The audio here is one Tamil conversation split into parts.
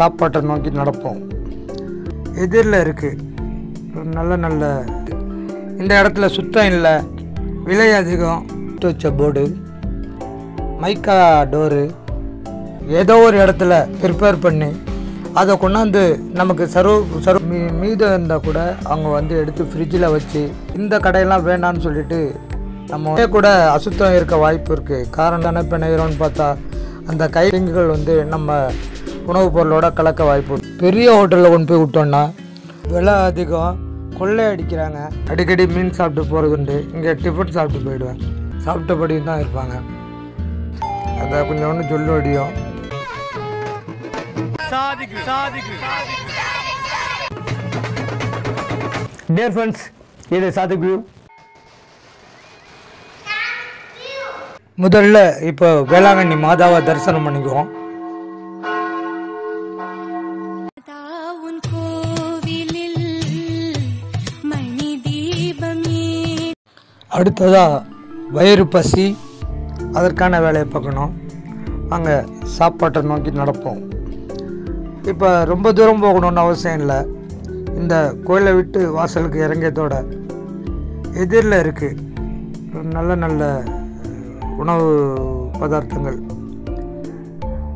சாப்பாட்டை நோக்கி நடப்போம். எதிரில் இருக்குது நல்ல நல்ல இந்த இடத்துல சுத்தம் இல்லை, விலை அதிகம், வச்ச போர்டு, மைக்கா டோரு ஏதோ ஒரு இடத்துல ப்ரிப்பேர் பண்ணி அதை கொண்டாந்து நமக்கு மீதம் இருந்தால் கூட அவங்க வந்து எடுத்து ஃப்ரிட்ஜில் வச்சு இந்த கடையெல்லாம் வேண்டான்னு சொல்லிட்டு நம்ம கூட அசுத்தம் இருக்க வாய்ப்பு இருக்குது. காரணம் தானே இப்போ நெய்கிறோன்னு பார்த்தா அந்த கைகள் வந்து நம்ம உணவுப் பொருளோட கலக்க வாய்ப்பு. பெரிய ஹோட்டலில் கொண்டு போய் விட்டோன்னா விலை அதிகம், கொள்ளை அடிக்கிறாங்க. அடிக்கடி மீன் சாப்பிட்டு போகிறது உண்டு. இங்கே டிஃபன் சாப்பிட்டு போயிடுவேன், சாப்பிட்டபடியும் தான் இருப்பாங்க. அதை கொஞ்சம் ஒன்று சொல்லு அடியும். டியர் ஃப்ரெண்ட்ஸ், இது சாதிக் வியூ. முதல்ல இப்போ வேளாங்கண்ணி மாதாவை தரிசனம் பண்ணிக்குவோம். அடுத்ததா வயிறு பசி, அதற்கான வேலையை பார்க்கணும். அங்கே சாப்பாட்டை நோக்கி நடப்போம். இப்போ ரொம்ப தூரம் போகணுன்னு அவசியம் இல்லை. இந்த கோயிலை விட்டு வாசலுக்கு இறங்கியதோட எதிரில் இருக்குது நல்ல நல்ல உணவு பதார்த்தங்கள்.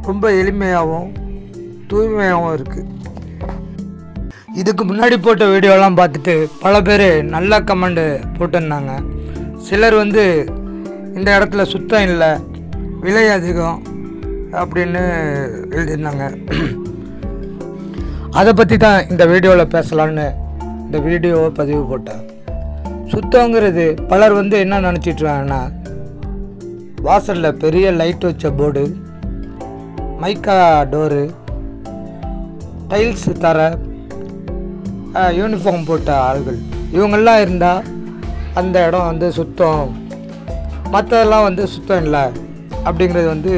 ரொம்ப எளிமையாகவும் தூய்மையாகவும் இருக்குது. இதுக்கு முன்னாடி போட்ட வீடியோலாம் பார்த்துட்டு பல பேர் நல்ல கமெண்டு போட்டிருந்தாங்க. சிலர் வந்து இந்த இடத்துல சுத்தம் இல்லை, விலை அதிகம் அப்படின்னு எழுதியிருந்தாங்க. அதை பற்றி தான் இந்த வீடியோவில் பேசலான்னு இந்த வீடியோவை பதிவு போட்டேன். சுத்தங்கிறது பலர் வந்து என்ன நினச்சிட்ருக்காங்கன்னா, வாசலில் பெரிய லைட் வச்ச போர்டு, மைக்கா டோரு, டைல்ஸ் தர, யூனிஃபார்ம் போட்ட ஆள்கள் இவங்கெல்லாம் இருந்தால் அந்த இடம் வந்து சுத்தம், மற்றதெல்லாம் வந்து சுத்தம் இல்லை அப்படிங்கிறது வந்து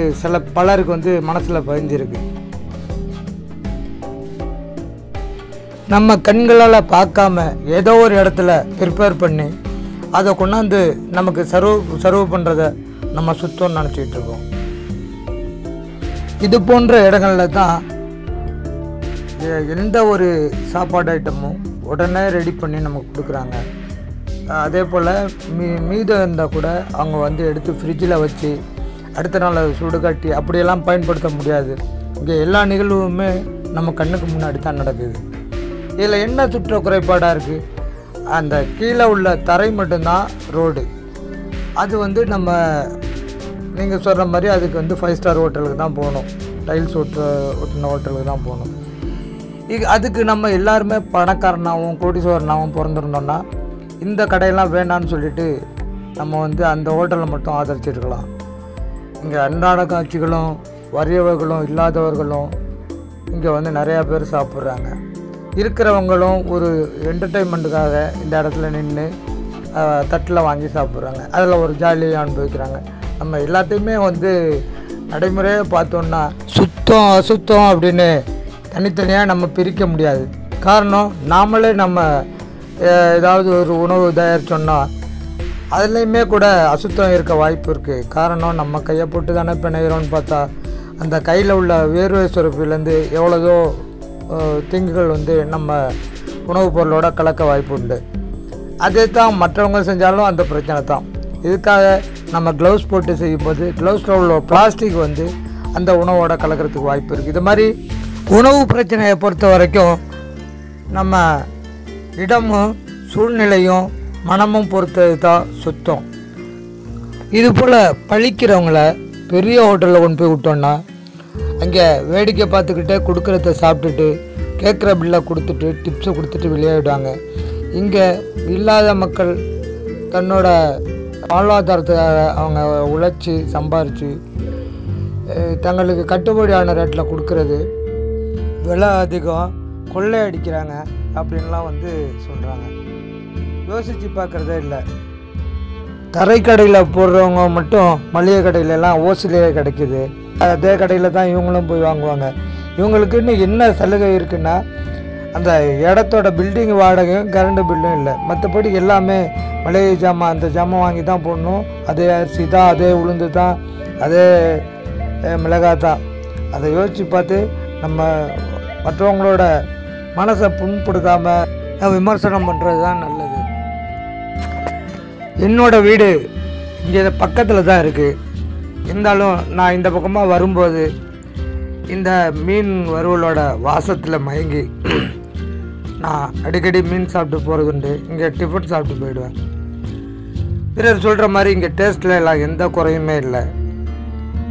பலருக்கு வந்து மனசில் பதிஞ்சிருக்கு. நம்ம கண்களால் பார்க்காம ஏதோ ஒரு இடத்துல ப்ரிப்பேர் பண்ணி அதை கொண்டாந்து நமக்கு சர்வ் பண்ணுறத நம்ம சுத்தம்னு நினச்சிக்கிட்டு இருக்கோம். இது போன்ற இடங்களில் தான் எந்த ஒரு சாப்பாடு ஐட்டமும் உடனே ரெடி பண்ணி நமக்கு கொடுக்குறாங்க. அதே போல் மீதம் இருந்தால் கூட அவங்க வந்து எடுத்து ஃப்ரிட்ஜில் வச்சு அடுத்த நாள் சுடு காட்டி அப்படியெல்லாம் பயன்படுத்த முடியாது. இங்கே எல்லா நிகழ்வுமே நம்ம கண்ணுக்கு முன்னாடி தான் நடக்குது. இதில் என்ன சுற்ற குறைபாடாக இருக்குது, அந்த கீழே உள்ள தரை மட்டும்தான் ரோடு. அது வந்து நம்ம நீங்கள் சொல்கிற மாதிரி அதுக்கு வந்து 5 ஸ்டார் ஹோட்டலுக்கு தான் போகணும், டைல்ஸ் ஒட்டின ஹோட்டலுக்கு தான் போகணும். அதுக்கு நம்ம எல்லாருமே பணக்காரனாகவும் கோடீஸ்வரனாகவும் பிறந்திருந்தோம்னா இந்த கடையெல்லாம் வேண்டான்னு சொல்லிட்டு நம்ம வந்து அந்த ஹோட்டலை மட்டும் ஆதரிச்சிருக்கலாம். இங்கே அன்றாட காட்சிகளும் வறியவர்களும் இல்லாதவர்களும் இங்கே வந்து நிறையா பேர் சாப்பிட்றாங்க. இருக்கிறவங்களும் ஒரு என்டர்டெயின்மெண்ட்டுக்காக இந்த இடத்துல நின்று தட்டில் வாங்கி சாப்பிட்றாங்க. அதில் ஒரு ஜாலியாக அனுபவிக்கிறாங்க. நம்ம எல்லாத்தையுமே வந்து நடைமுறையாக பார்த்தோன்னா சுத்தம் அசுத்தம் அப்படின்னு தனித்தனியாக நம்ம பிரிக்க முடியாது. காரணம், நாமளே நம்ம ஏதாவது ஒரு உணவு தயாரிச்சோன்னா அதுலேயுமே கூட அசுத்தம் இருக்க வாய்ப்பு இருக்குது. காரணம், நம்ம கையை போட்டு தானே இப்போ நெய்கிறோன்னு பார்த்தா அந்த கையில் உள்ள வேர்வை சுரப்பிலேருந்து எவ்வளோதோ தீங்குகள் வந்து நம்ம உணவுப் பொருளோட கலக்க வாய்ப்பு உண்டு. அதே தான் மற்றவங்க செஞ்சாலும் அந்த பிரச்சனை தான். இதுக்காக நம்ம க்ளவுஸ் போட்டு செய்யும்போது க்ளவுஸில் உள்ள பிளாஸ்டிக் வந்து அந்த உணவோட கலக்கிறதுக்கு வாய்ப்பு இருக்குது. இது மாதிரி உணவு பிரச்சனையை பொறுத்த வரைக்கும் நம்ம இடமும் சூழ்நிலையும் மனமும் பொறுத்தது தான் சுத்தம். இது போல் பழிக்கிறவங்கள பெரிய ஹோட்டலில் கொண்டு போய் விட்டோன்னா அங்கே வேடிக்கை பார்த்துக்கிட்டே கொடுக்குறத சாப்பிட்டுட்டு கேட்குற பில்லை கொடுத்துட்டு டிப்ஸை கொடுத்துட்டு விளையாடுவாங்க. இங்கே இல்லாத மக்கள் தன்னோட வாழ்வாதாரத்துக்காக அவங்க உழைச்சி சம்பாரித்து தங்களுக்கு கட்டுப்படியான ரேட்டில் கொடுக்கறது, விலை அதிகம், கொள்ளை அடிக்கிறாங்க அப்படின்லாம் வந்து சொல்கிறாங்க. யோசித்து பார்க்குறதே இல்லை. தரைக்கடையில் போடுறவங்க மட்டும் மளிகை கடையிலலாம் ஓசிலேயே கிடைக்கிது. அதே கடையில் தான் இவங்களும் போய் வாங்குவாங்க. இவங்களுக்குன்னு என்ன சலுகை இருக்குன்னா, அந்த இடத்தோட பில்டிங் வாடகையும் கரண்ட் பில்லும் இல்லை. மற்றபடி எல்லாமே மளிகை ஜாமான், அந்த ஜாமான் வாங்கி தான் போடணும். அதே அரிசி தான், அதே உளுந்து தான், அதே மிளகாய் தான். அதை யோசித்து பார்த்து நம்ம மற்றவங்களோட மனசை புண்படுத்தாம விமர்சனம் பண்ணுறது தான் நல்லது. என்னோடய வீடு இங்கே பக்கத்தில் தான் இருக்குது. இருந்தாலும் நான் இந்த பக்கமாக வரும்போது இந்த மீன் வறுவலோட வாசத்தில் மயங்கி நான் அடிக்கடி மீன் சாப்பிட்டு போகிறதுண்டு. இங்கே டிஃபன் சாப்பிட்டு போயிடுவேன். பிறர் சொல்கிற மாதிரி இங்கே டேஸ்ட்டில் எல்லாம் எந்த குறையுமே இல்லை.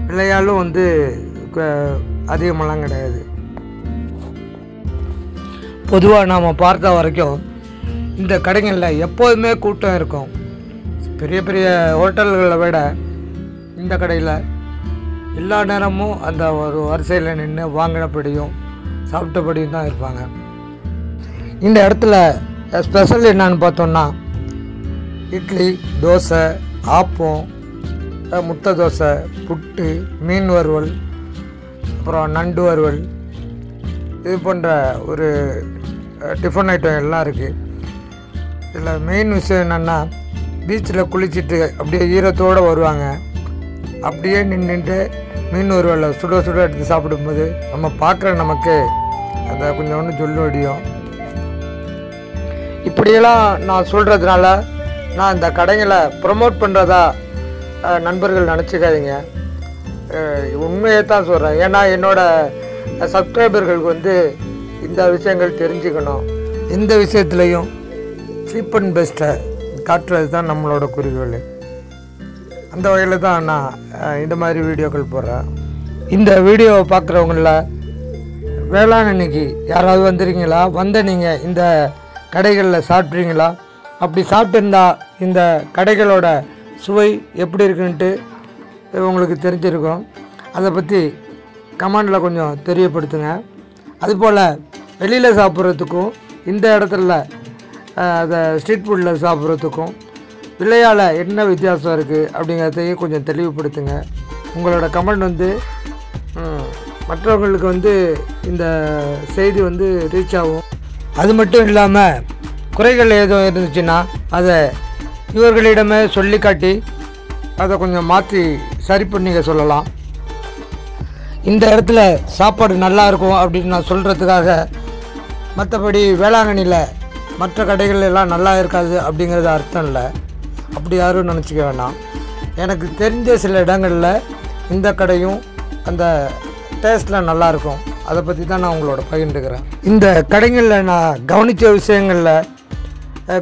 விலையாலும் அதிகமெல்லாம் கிடையாது. பொதுவாக நாம் பார்த்த வரைக்கும் இந்த கடைகளில் எப்போதுமே கூட்டம் இருக்கும். பெரிய பெரிய ஹோட்டல்களை விட இந்த கடையில் எல்லா நேரமும் அந்த ஒரு வரிசையில் நின்று வாங்கினபடியும் சாப்பிட்டபடியும் தான் இருப்பாங்க. இந்த இடத்துல ஸ்பெஷல் என்னன்னு பார்த்தோன்னா இட்லி, தோசை, ஆப்பம், முட்டை தோசை, புட்டு, மீன் வறுவல், அப்புறம் நண்டு வறுவல், இது போன்ற ஒரு டிஃபன் ஐட்டம் எல்லாம் இருக்குது. இதில் மெயின் விஷயம் என்னென்னா பீச்சில் குளிச்சுட்டு அப்படியே ஈரத்தோடு வருவாங்க. அப்படியே நின்றுட்டு மீன் வறுவலை சுட சுட எடுத்து சாப்பிடும்போது நம்ம பார்க்குற நமக்கு அதை கொஞ்சம் ஒன்று சொல்ல முடியும். இப்படியெல்லாம் நான் சொல்கிறதுனால நான் இந்த கடைகளை ப்ரமோட் பண்ணுறதா நண்பர்கள் நினச்சிக்காதீங்க. உண்மையை தான் சொல்கிறேன். ஏன்னா என்னோடய சப்ஸ்கிரைபர்களுக்கு இந்த விஷயங்கள் தெரிஞ்சுக்கணும். எந்த விஷயத்துலையும் சீப் அண்ட் பெஸ்ட்டை காட்டுறது தான் நம்மளோட குறிக்கோள். அந்த வகையில் தான் நான் இந்த மாதிரி வீடியோக்கள் போடுறேன். இந்த வீடியோவை பார்க்குறவங்கள வேளாங்கண்ணிக்கு யாராவது வந்துருக்கீங்களா? நீங்கள் இந்த கடைகளில் சாப்பிட்றீங்களா? அப்படி சாப்பிட்டுருந்தா இந்த கடைகளோட சுவை எப்படி இருக்குன்ட்டு உங்களுக்கு தெரிஞ்சிருக்கும். அதை பற்றி கமெண்டில் கொஞ்சம் தெரியப்படுத்துங்க. அதுபோல் வெளியில் சாப்பிட்றதுக்கும் இந்த இடத்துல அதை ஸ்ட்ரீட் ஃபுட்டில் சாப்பிட்றதுக்கும் விலையால் என்ன வித்தியாசம் இருக்குது அப்படிங்கிறதையும் கொஞ்சம் தெளிவுபடுத்துங்க. உங்களோட கமெண்ட் மற்றவங்களுக்கு இந்த செய்தி ரீச் ஆகும். அது மட்டும் இல்லாமல் குறைகள் எதுவும் இருந்துச்சுன்னா அதை இவர்களிடமே சொல்லி காட்டி அதை கொஞ்சம் மாற்றி சரி பண்ணிக்க சொல்லலாம். இந்த இடத்துல சாப்பாடு நல்லாயிருக்கும் அப்படின்னு நான் சொல்கிறதுக்காக மற்றபடி வேளாங்கண்ணியில் மற்ற கடைகள் எல்லாம் நல்லா இருக்காது அப்படிங்கிறது அர்த்தம் இல்லை. அப்படி யாரும் நினச்சிக்க வேண்டாம். எனக்கு தெரிஞ்ச சில இடங்களில் இந்த கடையும் அந்த டேஸ்ட்டில் நல்லாயிருக்கும். அதை பற்றி தான் நான் உங்களோட பகிர்ந்துக்கிறேன். இந்த கடைகளில் நான் கவனித்த விஷயங்களில்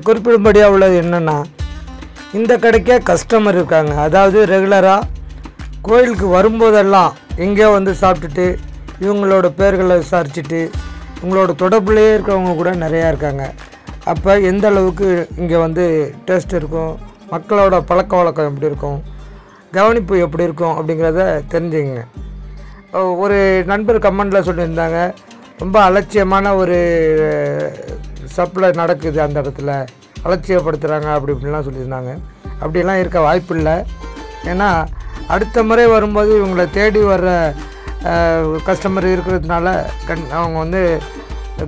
குறிப்பிடும்படியாக உள்ளது என்னென்னா, இந்த கடைக்கே கஸ்டமர் இருக்காங்க. அதாவது ரெகுலராக கோயிலுக்கு வரும்போதெல்லாம் எங்கேயோ சாப்பிட்டுட்டு இவங்களோட பேர்களை விசாரிச்சுட்டு இவங்களோட தொடர்புலேயே இருக்கிறவங்க கூட நிறையா இருக்காங்க. அப்போ எந்த அளவுக்கு இங்கே டேஸ்ட் இருக்கும், மக்களோட பழக்க வழக்கம் எப்படி இருக்கும், கவனிப்பு எப்படி இருக்கும் அப்படிங்கிறத தெரிஞ்சுங்க. ஒரு நண்பர் கமெண்டில் சொல்லியிருந்தாங்க, ரொம்ப அலட்சியமான ஒரு சப்ளை நடக்குது, அந்த இடத்துல அலட்சியப்படுத்துகிறாங்க அப்படி இப்படிலாம் சொல்லியிருந்தாங்க. அப்படிலாம் இருக்க வாய்ப்பு இல்லை. ஏன்னா அடுத்த முறை வரும்போது இவங்களை தேடி வர்ற கஸ்டமர் இருக்கிறதுனால அவங்க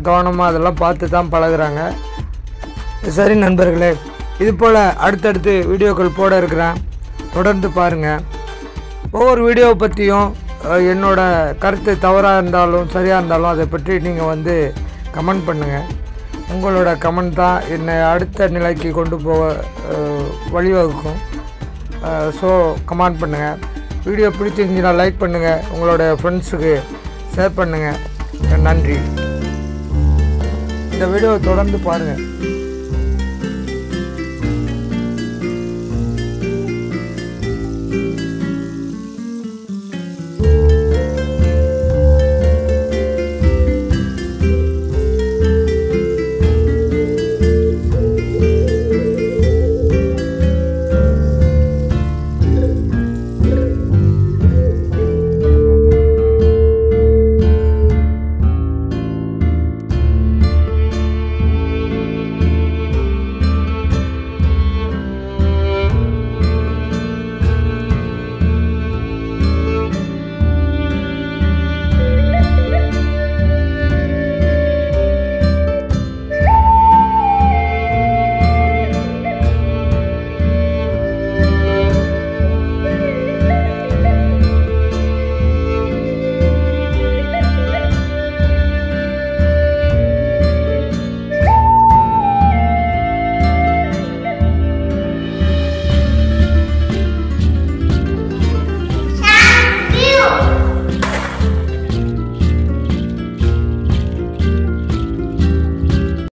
கவனமாக அதெல்லாம் பார்த்து தான் பழகுறாங்க. சரி நண்பர்களே, இது போல் அடுத்தடுத்து வீடியோக்கள் போட இருக்கிறேன். தொடர்ந்து பாருங்கள். ஒவ்வொரு வீடியோவை பற்றியும் என்னோடய கருத்து தவறாக இருந்தாலும் சரியாக இருந்தாலும் அதை பற்றி நீங்கள் கமெண்ட் பண்ணுங்கள். உங்களோட கமெண்ட் தான் என்னை அடுத்த நிலைக்கு கொண்டு போக வழிவகுக்கும். ஸோ கமெண்ட் பண்ணுங்கள். வீடியோ பிடிச்சிருந்துச்சுன்னா லைக் பண்ணுங்கள். உங்களோட ஃப்ரெண்ட்ஸுக்கு ஷேர் பண்ணுங்கள். நன்றி. இந்த வீடியோவை தொடர்ந்து பாருங்கள்.